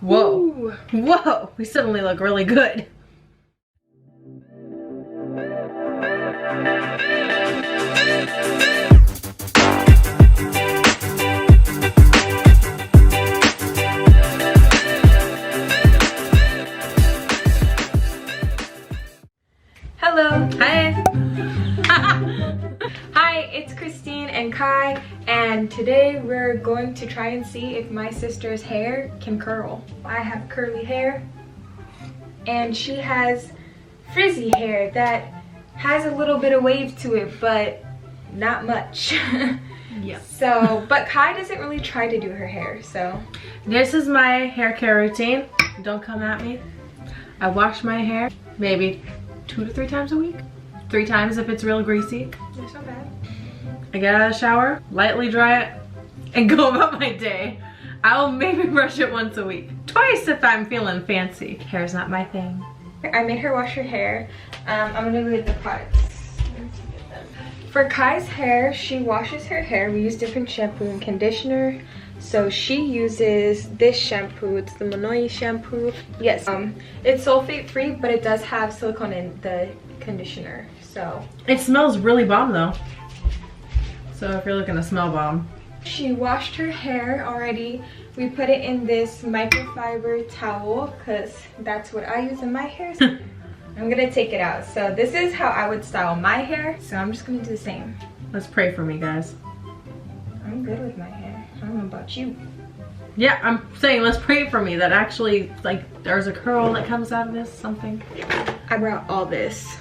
Whoa. Ooh. Whoa, we suddenly look really good. Hello. Hi. Hi, it's Christine and Kai, and today we're going to try and see if my sister's hair can curl. I have curly hair, and she has frizzy hair that has a little bit of wave to it, but not much. Yeah. So, but Kai doesn't really try to do her hair, so. This is my hair care routine. Don't come at me. I wash my hair maybe 2 to 3 times a week. 3 times if it's real greasy. That's not bad. I get out of the shower, lightly dry it, and go about my day. I'll maybe brush it once a week. Twice if I'm feeling fancy. Hair's not my thing. I made her wash her hair. I'm gonna read the products. For Kai's hair, she washes her hair. We use different shampoo and conditioner. So she uses this shampoo. It's the Monoi shampoo. Yes, it's sulfate free, but it does have silicone in the conditioner. So it smells really bomb though. So if you're looking to smell bomb. She washed her hair already. We put it in this microfiber towel because that's what I use in my hair. So I'm gonna take it out. So this is how I would style my hair. So I'm just gonna do the same. Let's pray for me, guys. I'm good with my hair. I don't know about you. Yeah, I'm saying let's pray for me that actually, like, there's a curl that comes out of this, something. I brought all this.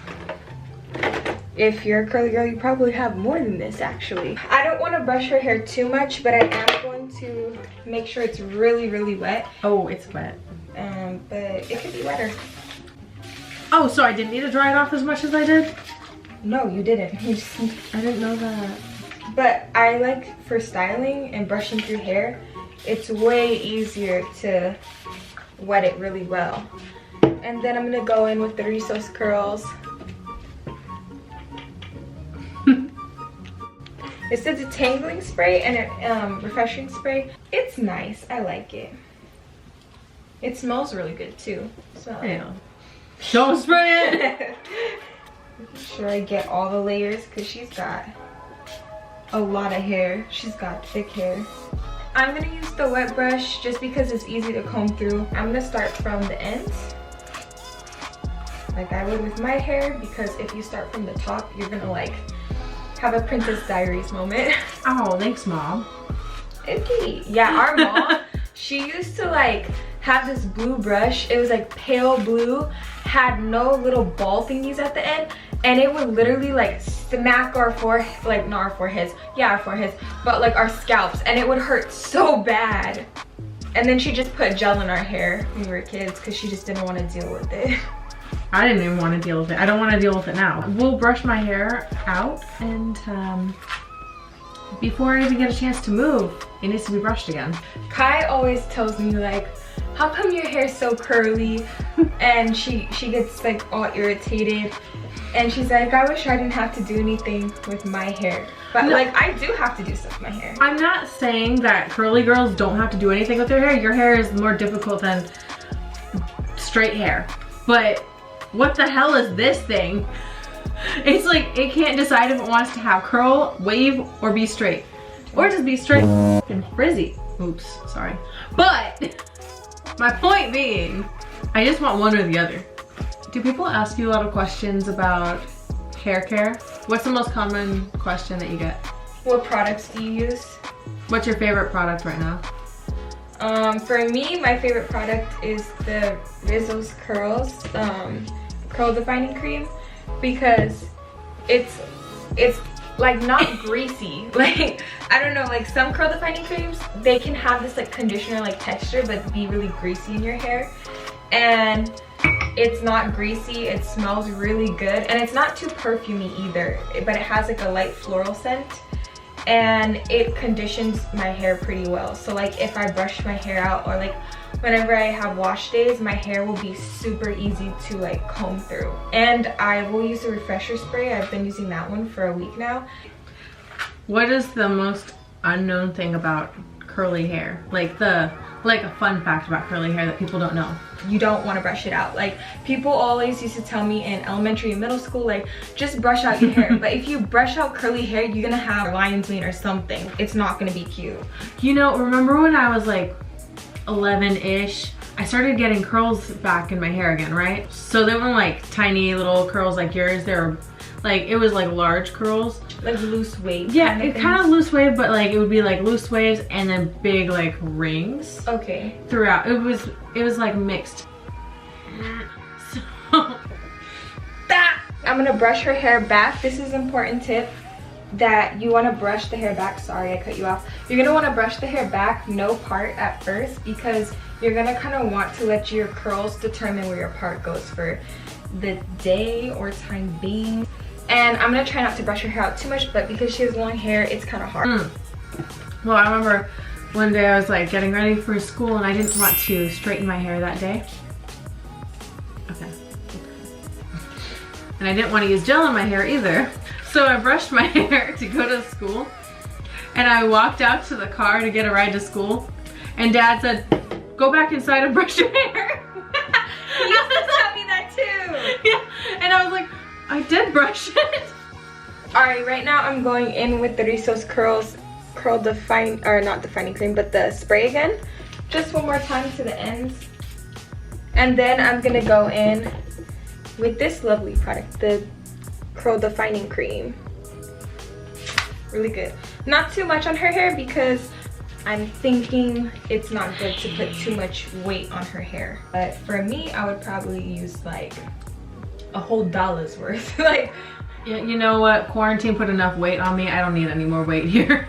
If you're a curly girl, you probably have more than this, actually. I don't want to brush her hair too much, but I am going to make sure it's really, really wet. Oh, it's wet. But it could be wetter. Oh, so I didn't need to dry it off as much as I did? No, you didn't. I didn't know that. But I like, for styling and brushing through hair, it's way easier to wet it really well. And then I'm gonna go in with the Rizos curls. It's a detangling spray and a refreshing spray. It's nice. I like it. It smells really good too. So Yeah. Don't spray it! Making sure I get all the layers because she's got a lot of hair. She's got thick hair. I'm gonna use the wet brush just because it's easy to comb through. I'm gonna start from the ends, like I would with my hair, because if you start from the top, you're gonna like have a Princess Diaries moment. Oh, thanks, Mom. Okay. Yeah, our mom, she used to like have this blue brush. It was like pale blue, had no little ball thingies at the end, and it would literally like smack our forehead, like not our foreheads, yeah, our foreheads, but like our scalps, and it would hurt so bad. And then she just put gel in our hair when we were kids because she just didn't want to deal with it. I didn't even want to deal with it. I don't want to deal with it now. We'll brush my hair out, and before I even get a chance to move, it needs to be brushed again. Kai always tells me like, how come your hair's so curly? And she gets like all irritated. And she's like, I wish I didn't have to do anything with my hair. But no, like, I do have to do stuff with my hair. I'm not saying that curly girls don't have to do anything with their hair. Your hair is more difficult than straight hair. But what the hell is this thing? It's like, it can't decide if it wants to have curl, wave, or be straight. Or just be straight and frizzy. Oops, sorry. But my point being, I just want one or the other. Do people ask you a lot of questions about hair care? What's the most common question that you get? What products do you use? What's your favorite product right now? For me, my favorite product is the Rizos Curls Curl Defining Cream, because it's like not greasy. Like, I don't know, like some curl defining creams, they can have this like conditioner like texture but be really greasy in your hair. And it's not greasy, it smells really good, and it's not too perfumey either, but it has like a light floral scent, and it conditions my hair pretty well. So like if I brush my hair out, or like whenever I have wash days, my hair will be super easy to like comb through. And I will use a refresher spray. I've been using that one for a week now. What is the most unknown thing about curly hair? Like the like a fun fact about curly hair that people don't know. You don't want to brush it out. Like, people always used to tell me in elementary and middle school, like, just brush out your hair. But if you brush out curly hair, you're gonna have lion's mane or something. It's not gonna be cute. You know, remember when I was like 11-ish, I started getting curls back in my hair again, right? So they weren't like tiny little curls like yours. They were like, it was like large curls. Like loose waves. Yeah, it kind of loose wave, but like it would be like loose waves and then big like rings. Okay. Throughout. It was like mixed. So I'm gonna brush her hair back. This is an important tip, that you want to brush the hair back. Sorry, I cut you off. You're gonna want to brush the hair back, no part at first, because you're gonna kind of want to let your curls determine where your part goes for the day or time being. And I'm gonna try not to brush her hair out too much, but because she has long hair, it's kind of hard. Well, I remember one day I was like getting ready for school and I didn't want to straighten my hair that day. Okay. And I didn't want to use gel in my hair either. So I brushed my hair to go to school. And I walked out to the car to get a ride to school. And Dad said, go back inside and brush your hair. You used to tell me that too. Yeah. And I was like, I did brush it. Alright, right now I'm going in with the Rizos Curl Define, or not defining cream, but the spray again. Just one more time to the ends. And then I'm gonna go in with this lovely product, the Curl Defining Cream. Really good. Not too much on her hair because I'm thinking it's not good to put too much weight on her hair. But for me, I would probably use like a whole $1's worth. Like, yeah, you know what? Quarantine put enough weight on me. I don't need any more weight here.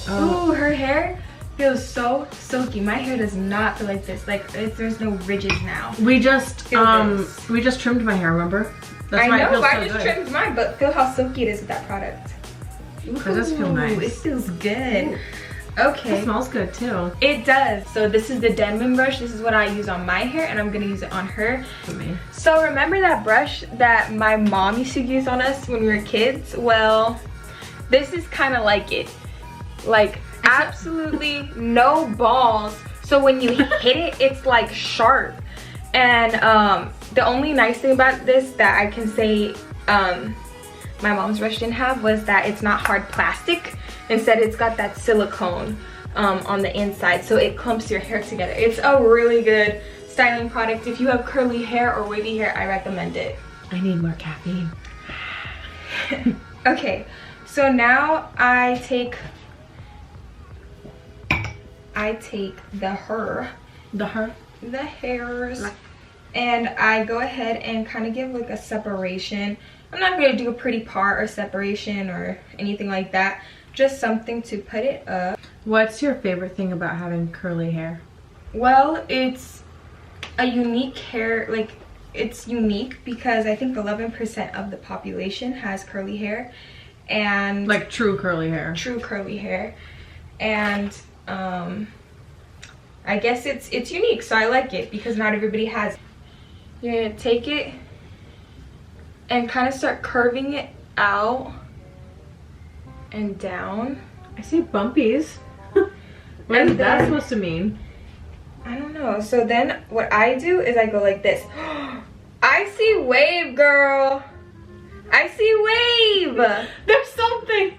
Ooh, her hair feels so silky. My hair does not feel like this. Like, there's no ridges now. We just trimmed my hair, remember? That's why I know, but I just trimmed mine, but feel how silky it is with that product. Ooh, it does feel nice. It feels good. Ooh. Okay. It smells good too. It does. So this is the Denman brush. This is what I use on my hair, and I'm gonna use it on her. So remember that brush that my mom used to use on us when we were kids? Well, this is kind of like it. Like, absolutely no balls. So when you hit it, it's like sharp. And the only nice thing about this that I can say my mom's brush didn't have was that it's not hard plastic. Instead, it's got that silicone on the inside, so it clumps your hair together. It's a really good styling product. If you have curly hair or wavy hair, I recommend it. I need more caffeine. Okay, so now I take the hairs, and I go ahead and kind of give like a separation. I'm not going to do a pretty part or separation or anything like that. Just something to put it up. What's your favorite thing about having curly hair? Well, it's a unique hair, like, it's unique because I think 11% of the population has curly hair. And like true curly hair. True curly hair. And I guess it's unique, so I like it because not everybody has it. You're gonna take it and kind of start curving it out and down. I see bumpies. What is that supposed to mean? I don't know. So then what I do is I go like this. I see wave, girl. I see wave. There's something.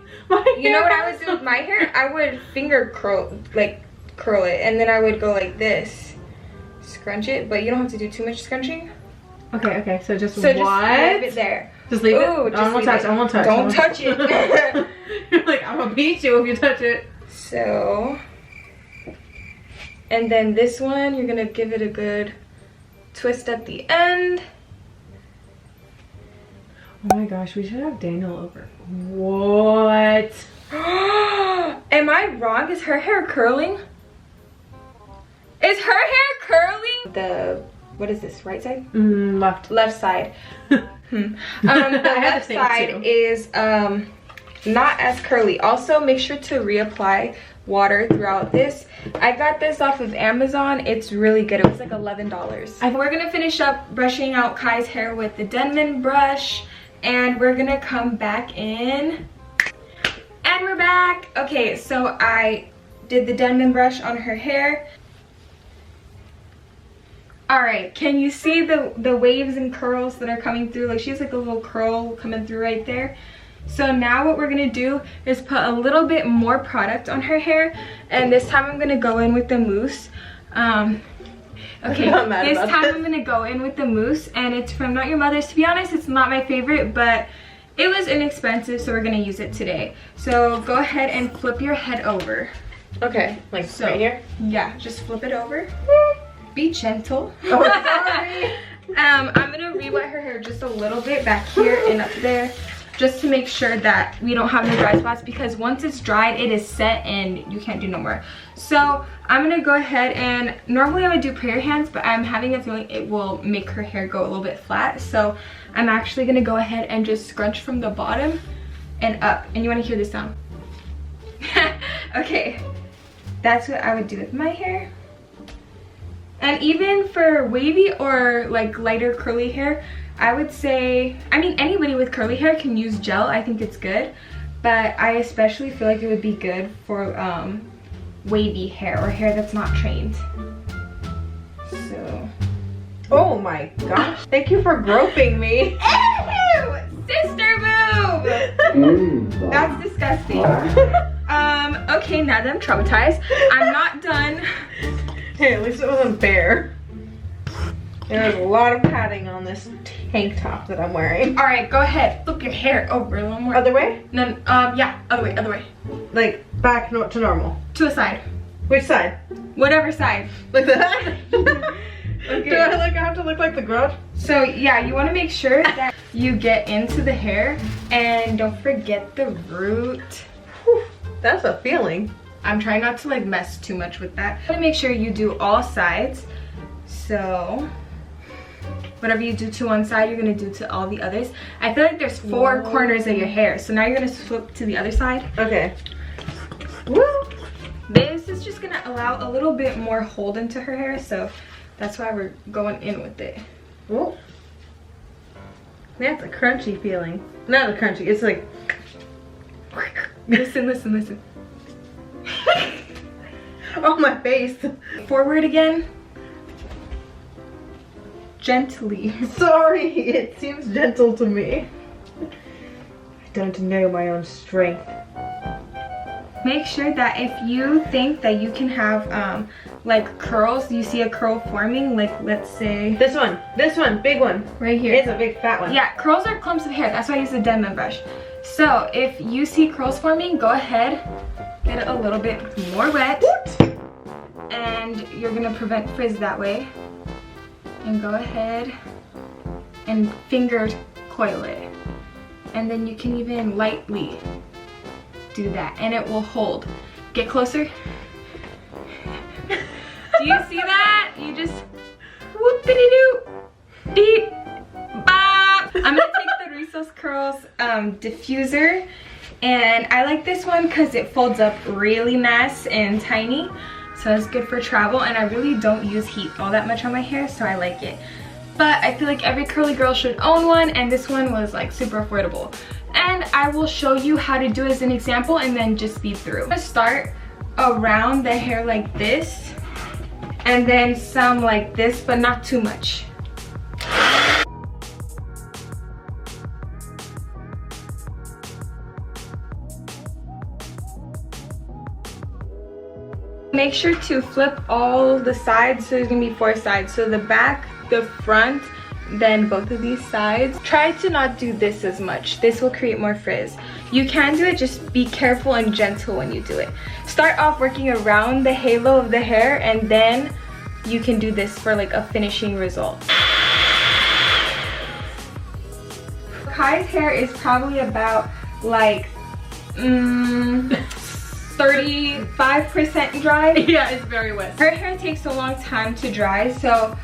You know what I would do with my hair? I would finger curl it, and then I would go like this. Scrunch it, but you don't have to do too much scrunching. Okay, so just leave it there. Just leave it? I won't touch. Don't touch it. You're like, I'm gonna beat you if you touch it. So, and then this one, you're gonna give it a good twist at the end. Oh my gosh, we should have Daniel over. What? Am I wrong? Is her hair curling? Is her hair curling? What is this, right side? Left. Left side. The left side is not as curly. Also, make sure to reapply water throughout this. I got this off of Amazon. It's really good. It was like $11. We're gonna finish up brushing out Kai's hair with the Denman brush, and we're gonna come back in. And we're back. Okay, so I did the Denman brush on her hair. Alright, can you see the waves and curls that are coming through? Like she has like a little curl coming through right there. So now what we're gonna do is put a little bit more product on her hair, and this time I'm gonna go in with the mousse. Okay, this time I'm gonna go in with the mousse, and it's from Not Your Mother's. To be honest, it's not my favorite, but it was inexpensive, so we're gonna use it today. So go ahead and flip your head over. Okay, like so, right here? Yeah, just flip it over. Be gentle. Oh, sorry. I'm gonna re-wet her hair just a little bit back here and up there, just to make sure that we don't have any dry spots, because once it's dried, it is set and you can't do no more. So I'm gonna go ahead and, normally I would do prayer hands, but I'm having a feeling it will make her hair go a little bit flat. So I'm actually gonna go ahead and just scrunch from the bottom and up. And you wanna hear this sound? Okay, that's what I would do with my hair. And even for wavy or like lighter curly hair, I would say, I mean, anybody with curly hair can use gel. I think it's good, but I especially feel like it would be good for wavy hair or hair that's not trained. So. Oh my gosh. Thank you for groping me. Ew! Sister boob! That's disgusting. Okay, now that I'm traumatized, I'm not done. Hey, at least it wasn't bare. There's a lot of padding on this tank top that I'm wearing. All right, go ahead. Flip your hair over a little more. Other way? No, yeah, other way. Like back to normal. To a side. Which side? Whatever side. Like that? Okay. Do I have to look like the Grudge? So yeah, you want to make sure that you get into the hair, and don't forget the root. Whew, that's a feeling. I'm trying not to like mess too much with that. You want to make sure you do all sides. So whatever you do to one side, you're gonna do to all the others. I feel like there's 4 corners of your hair, so now you're gonna flip to the other side. Okay. Woo. This is just gonna allow a little bit more hold into her hair, so that's why we're going in with it. Whoa. That's a crunchy feeling. Not a crunchy, it's like. Listen. Oh, my face. Forward again. Gently. Sorry, it seems gentle to me. I don't know my own strength. Make sure that if you think that you can have like curls, you see a curl forming, like let's say this one, big one. Right here. It's a big fat one. Yeah, curls are clumps of hair. That's why I use the Denman brush. So if you see curls forming, go ahead, get it a little bit more wet. And you're gonna prevent frizz that way. And go ahead and finger coil it. And then you can even lightly do that and it will hold. Get closer. Do you see that? You just whoop-de-doo, beep, bop. I'm gonna take the Rizos Curls diffuser, and I like this one because it folds up really nice and tiny, so it's good for travel, and I really don't use heat all that much on my hair, so I like it. But I feel like every curly girl should own one, and this one was like super affordable. And I will show you how to do it as an example and then just speed through. I'm gonna start around the hair like this, and then some like this, but not too much. Make sure to flip all the sides, so there's gonna be 4 sides. So the back, the front, then both of these sides. Try to not do this as much. This will create more frizz. You can do it, just be careful and gentle when you do it. Start off working around the halo of the hair, and then you can do this for like a finishing result. Kai's hair is probably about like 35% dry. Yeah, it's very wet. Her hair takes a long time to dry, so,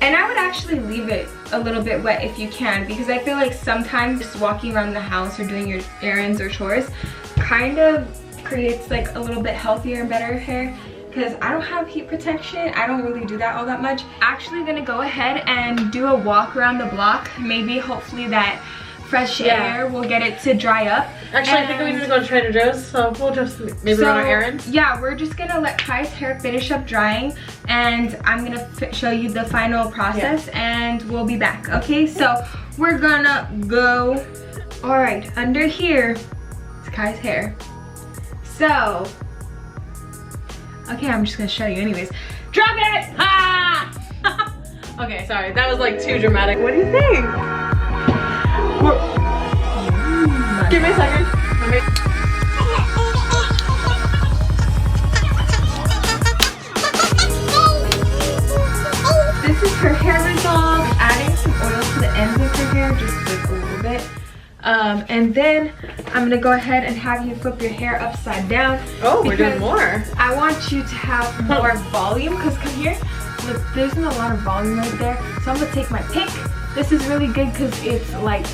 and I would actually leave it a little bit wet if you can, because I feel like sometimes just walking around the house or doing your errands or chores kind of creates like a little bit healthier and better hair, because I don't have heat protection. I don't really do that all that much. Actually gonna go ahead and do a walk around the block. Maybe hopefully that fresh air will get it to dry up. Actually, I think we need to go to Trader Joe's, so we'll just maybe run our errands. Yeah, we're just gonna let Kai's hair finish up drying, and I'm gonna show you the final process, and we'll be back. Okay, so we're gonna go. All right, under here is Kai's hair. So, okay, I'm just gonna show you anyways. Drop it! Ah! Okay, sorry, that was like too dramatic. What do you think? Give me a second. This is her hair resolve. Adding some oil to the ends of her hair, just like a little bit. And then I'm gonna go ahead and have you flip your hair upside down. Oh, we're doing more. I want you to have more volume, because come here, look, there's a lot of volume right there. So I'm gonna take my pick. This is really good because it's like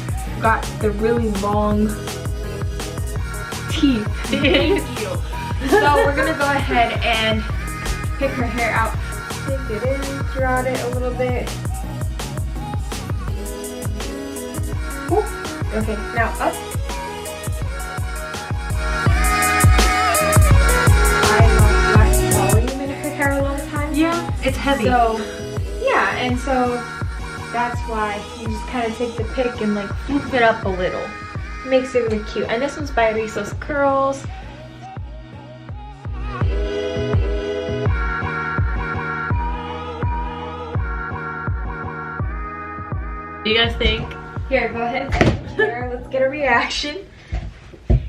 got the really long teeth. Thank you. So we're gonna go ahead and pick her hair out. Take it in, throughout it a little bit. Ooh. Okay, now up. I want less volume in her hair a lot of times. Yeah, it's heavy. So, yeah, and so that's why you just kind of take the pick and like flip it up a little. Makes it really cute. And this one's by Rizos Curls. What do you guys think? Here, go ahead. Here, let's get a reaction.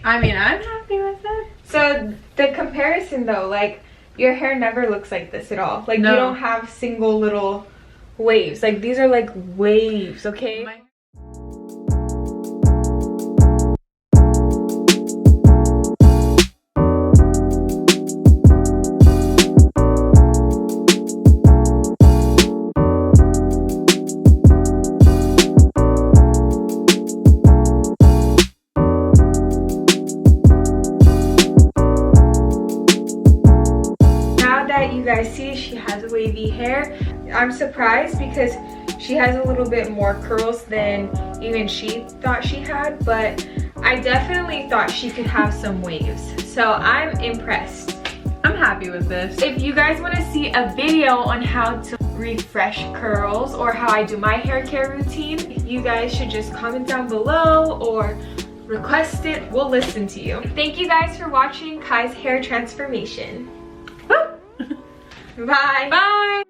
I mean, I'm happy with it. So the comparison though, like your hair never looks like this at all. Like No. you don't have single little waves. Like these are like waves, okay? You guys see she has wavy hair. I'm surprised because she has a little bit more curls than even she thought she had, but I definitely thought she could have some waves. So I'm impressed. I'm happy with this. If you guys want to see a video on how to refresh curls or how I do my hair care routine, you guys should just comment down below or request it. We'll listen to you. Thank you guys for watching Kai's hair transformation. Bye. Bye.